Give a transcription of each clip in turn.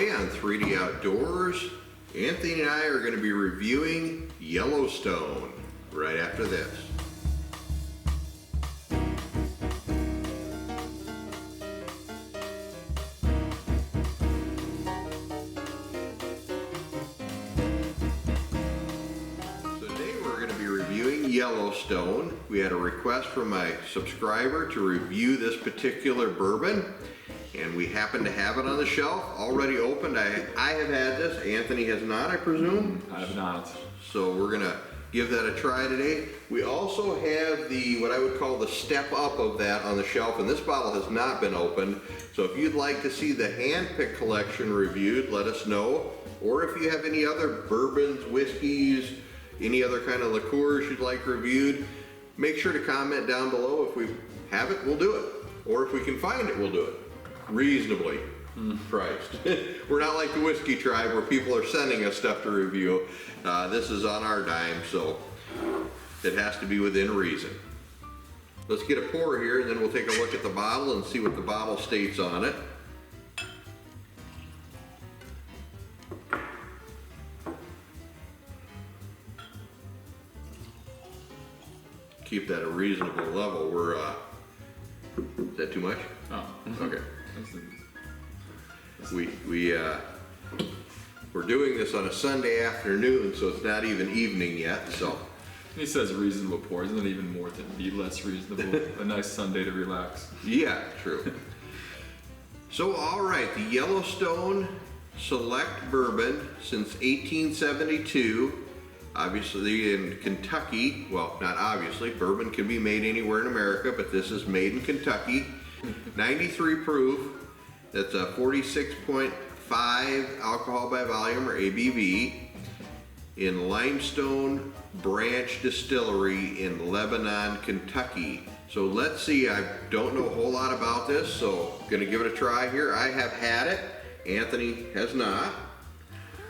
Today on 3D Outdoors, Anthony and I are going to be reviewing Yellowstone right after this. Today we're going to be reviewing Yellowstone. We had a request from my subscriber to review this particular bourbon, and we happen to have it on the shelf, already opened. I have had this. Anthony has not, I presume? I have not. So we're gonna give that a try today. We also have the, what I would call the step up of that on the shelf, and this bottle has not been opened. So if you'd like to see the hand-picked collection reviewed, let us know. Or if you have any other bourbons, whiskeys, any other kind of liqueurs you'd like reviewed, make sure to comment down below. If we have it, we'll do it. Or if we can find it, we'll do it. Reasonably priced. We're not like the whiskey tribe where people are sending us stuff to review. This is on our dime, so it has to be within reason. Let's get a pour here, and then we'll take a look at the bottle and see what the bottle states on it. Keep that a reasonable level. We're is that too much? Oh. Okay. We're doing this on a Sunday afternoon, so it's not even evening yet. So He says reasonable pour. Isn't it even more to be less reasonable? A nice Sunday to relax. yeah, true. So all right, the Yellowstone Select Bourbon since 1872. Obviously in Kentucky. Well, not obviously. Bourbon can be made anywhere in America, but this is made in Kentucky. 93 proof. That's a 46.5 alcohol by volume, or ABV, in Limestone Branch Distillery in Lebanon, Kentucky. So let's see, I don't know a whole lot about this, so I'm gonna give it a try here. I have had it. Anthony has not.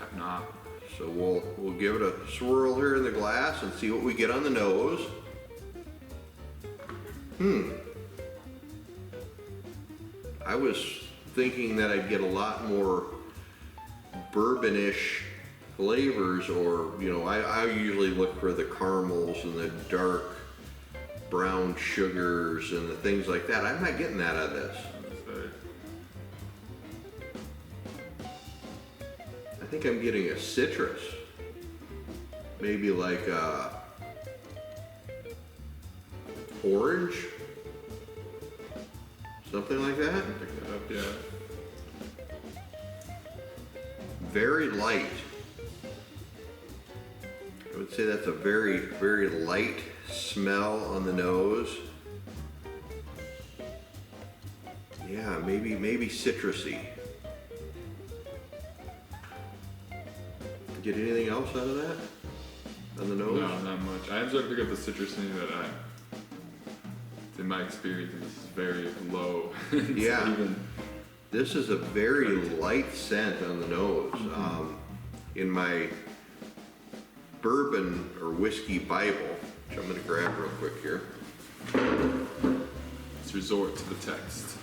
I've not. So we'll give it a swirl here in the glass and see what we get on the nose. I was thinking that I'd get a lot more bourbonish flavors, or, you know, I usually look for the caramels and the dark brown sugars and the things like that. I'm not getting that out of this. I think I'm getting a citrus. Maybe like orange? Something like that? Pick that up, yeah. Very light. I would say that's a very, very light smell on the nose. Yeah, maybe citrusy. Get anything else out of that? On the nose? No, not much. I am starting to pick up the citrus thing that in my experience, this is very low. Yeah. Even this is a very light scent on the nose. In my bourbon or whiskey Bible, which I'm going to grab real quick here. let's resort to the text.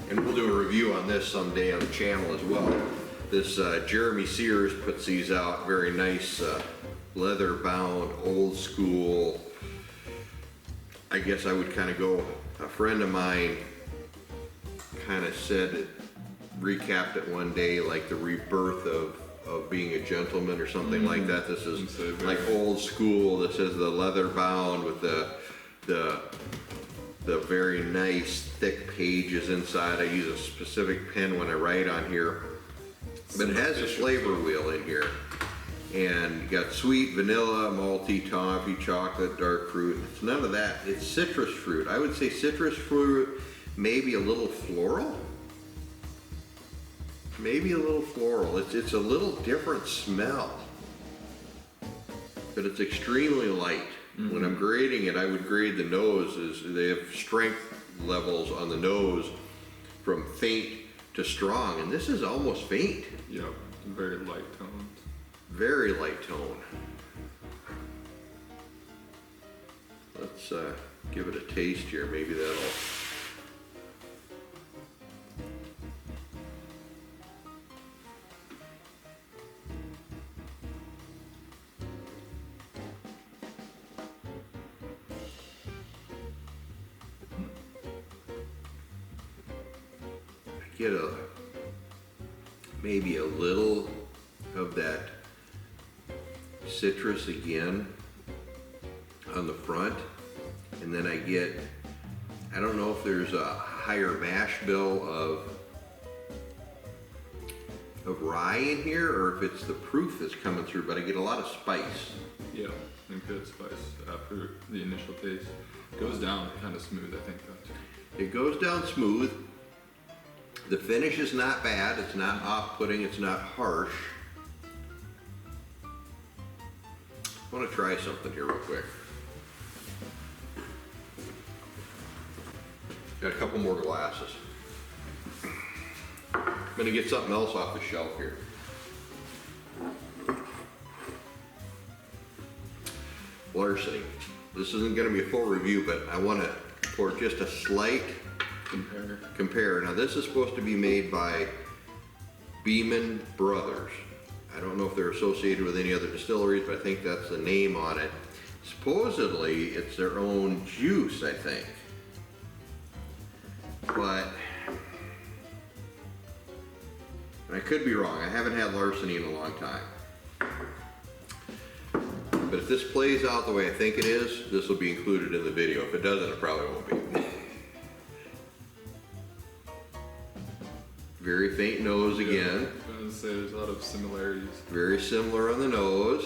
And we'll do a review on this someday on the channel as well. This Jeremy Sears puts these out, very nice leather bound, old school. I guess I would kind of go, a friend of mine kind of said, recapped it one day like the rebirth of being a gentleman or something like that. This is like old school. This is the leather bound with the very nice thick pages inside. I use a specific pen when I write on here, but it has a flavor wheel in here, and you got sweet, vanilla, malty, toffee, chocolate, dark fruit. It's none of that. It's citrus fruit. I would say citrus fruit, maybe a little floral. Maybe a little floral. It's a little different smell, but it's extremely light. When I'm grading it, I would grade the nose as they have strength levels on the nose from faint to strong, and this is almost faint. Yep, very light tones. Very light tone. Let's give it a taste here. Maybe that'll. Get maybe a little of that citrus again on the front, and then I don't know if there's a higher mash bill of rye in here or if it's the proof that's coming through, but I get a lot of spice. Yeah, I think good spice after the initial taste. Goes down kind of smooth, I think, though. It goes down smooth. The finish is not bad, it's not off-putting, it's not harsh. I want to try something here real quick. Got a couple more glasses. I'm gonna get something else off the shelf here. Larceny. This isn't gonna be a full review, but I want to pour just a slight compare. Now this is supposed to be made by Beeman Brothers. I don't know if they're associated with any other distilleries, but I think that's the name on it. Supposedly it's their own juice, I think. But I could be wrong. I haven't had Larceny in a long time. But if this plays out the way I think it is, this will be included in the video. If it doesn't, it probably won't be. Very faint nose again. I was going to say there's a lot of similarities. Very similar on the nose.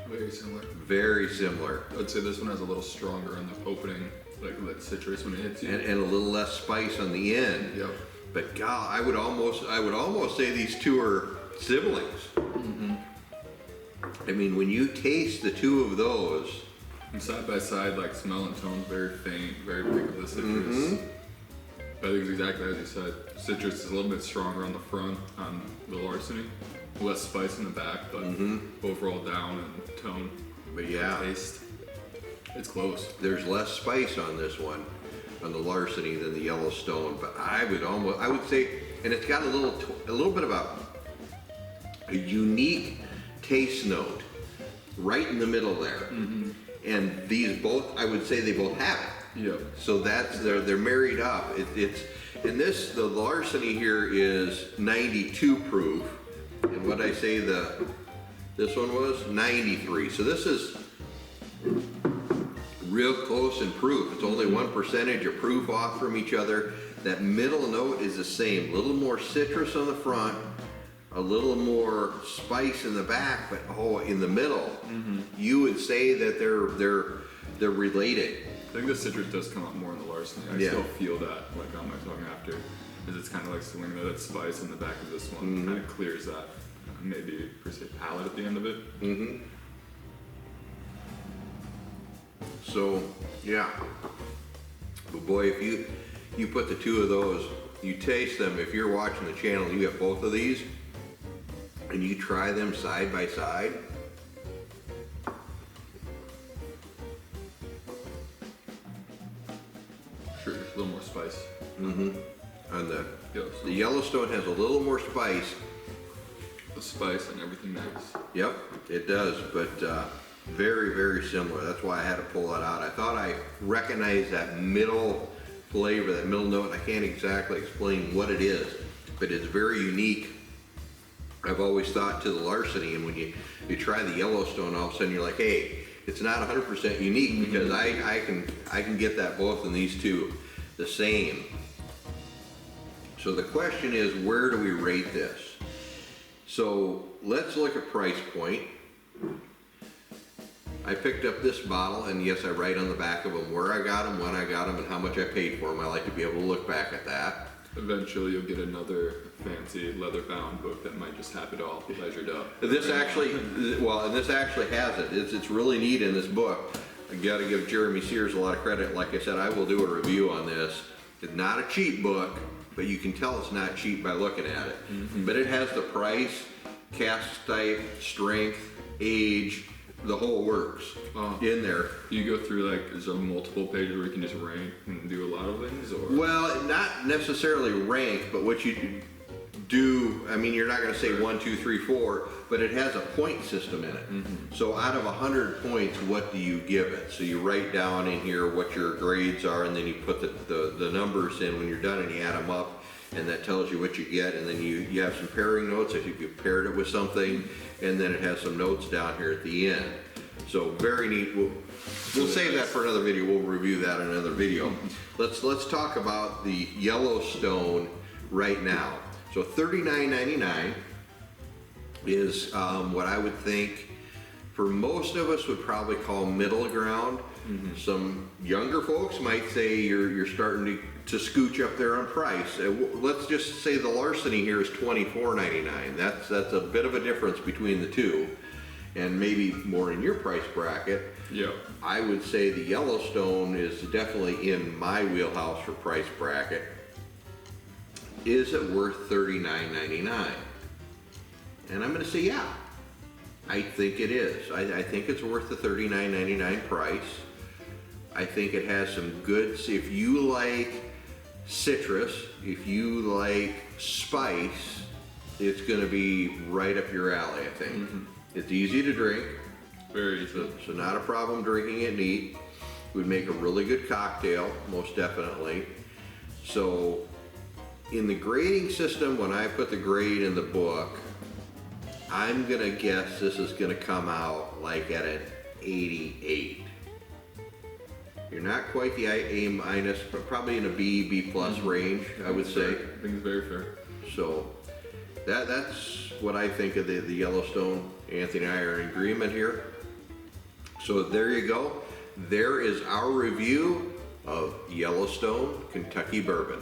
Very similar. Very similar. I'd say this one has a little stronger on the opening, like that citrus when it hits you. And a little less spice on the end. Yep. But God, I would almost say these two are siblings. Mm-hmm. I mean, when you taste the two of those, and side by side, like smell and tone, very faint, very big of the citrus. Mm-hmm. I think it's exactly as you said. Citrus is a little bit stronger on the front on the Larceny, less spice in the back, but overall down and tone. But yeah, taste, it's close. There's less spice on this one, on the Larceny, than the Yellowstone. But I would say, and it's got a little bit of a unique taste note right in the middle there. Mm-hmm. And these both, I would say they both have it. Yep. So that's, they're married up. And the Larceny here is 92 proof. And what I say this one was 93. So this is real close in proof. It's only 1% of proof off from each other. That middle note is the same. A little more citrus on the front, a little more spice in the back, but in the middle, you would say that they're related. I think the citrus does come out more in the Larceny. I still feel that, like on my tongue after, because it's kind of like swinging that spice in the back of this one. Kind of clears that, maybe per se palate at the end of it. So yeah, but boy, if you put the two of those, you taste them. If you're watching the channel, you have both of these, and you try them side by side. Sure, there's a little more spice. On the Yellowstone. The Yellowstone has a little more spice. The spice and everything nice. Yep, it does, but very, very similar. That's why I had to pull that out. I thought I recognized that middle flavor, that middle note. I can't exactly explain what it is, but it's very unique. I've always thought to the Larceny, and when you try the Yellowstone, all of a sudden you're like, hey, it's not 100% unique, because I can get that both in these two the same. So the question is, where do we rate this? So let's look at price point. I picked up this bottle, and yes, I write on the back of them where I got them, when I got them, and how much I paid for them. I like to be able to look back at that. Eventually you'll get another fancy leather-bound book that might just have it all measured up. This actually has it. It's really neat in this book. I gotta give Jeremy Sears a lot of credit. Like I said, I will do a review on this. It's not a cheap book, but you can tell it's not cheap by looking at it. But it has the price, cask type, strength, age, the whole works in there. You go through like, is there multiple pages where you can just rank and do a lot of things, or? Well, not necessarily rank, but what you do, I mean, you're not going to say 1, 2, 3, 4, but it has a point system in it. So out of 100 points, what do you give it? So you write down in here what your grades are, and then you put the numbers in when you're done, and you add them up, and that tells you what you get. And then you have some pairing notes if you paired it with something, and then it has some notes down here at the end. So very neat. We'll save that for another video. We'll review that in another video. Let's talk about the Yellowstone right now. So $39.99 is what I would think for most of us would probably call middle ground. Some younger folks might say you're starting to scooch up there on price. Let's just say the Larceny here is $24.99. That's a bit of a difference between the two, and maybe more in your price bracket. Yeah. I would say the Yellowstone is definitely in my wheelhouse for price bracket. Is it worth $39.99? And I'm going to say yeah. I think it is. I think it's worth the $39.99 price. I think it has some good, if you like citrus, if you like spice, it's going to be right up your alley, I think. It's easy to drink. Very easy. So not a problem drinking it neat. Would make a really good cocktail, most definitely. So in the grading system, when I put the grade in the book, I'm gonna guess this is gonna come out like at an 88. You're not quite the A minus, but probably in a B plus range, I would say. I think it's very fair. So that's what I think of the Yellowstone. Anthony and I are in agreement here. So there you go. There is our review of Yellowstone Kentucky Bourbon.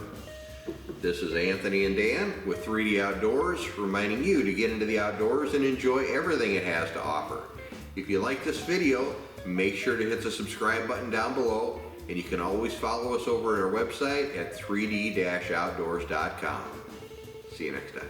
This is Anthony and Dan with 3D Outdoors, reminding you to get into the outdoors and enjoy everything it has to offer. If you like this video, make sure to hit the subscribe button down below, and you can always follow us over at our website at 3d-outdoors.com. See you next time.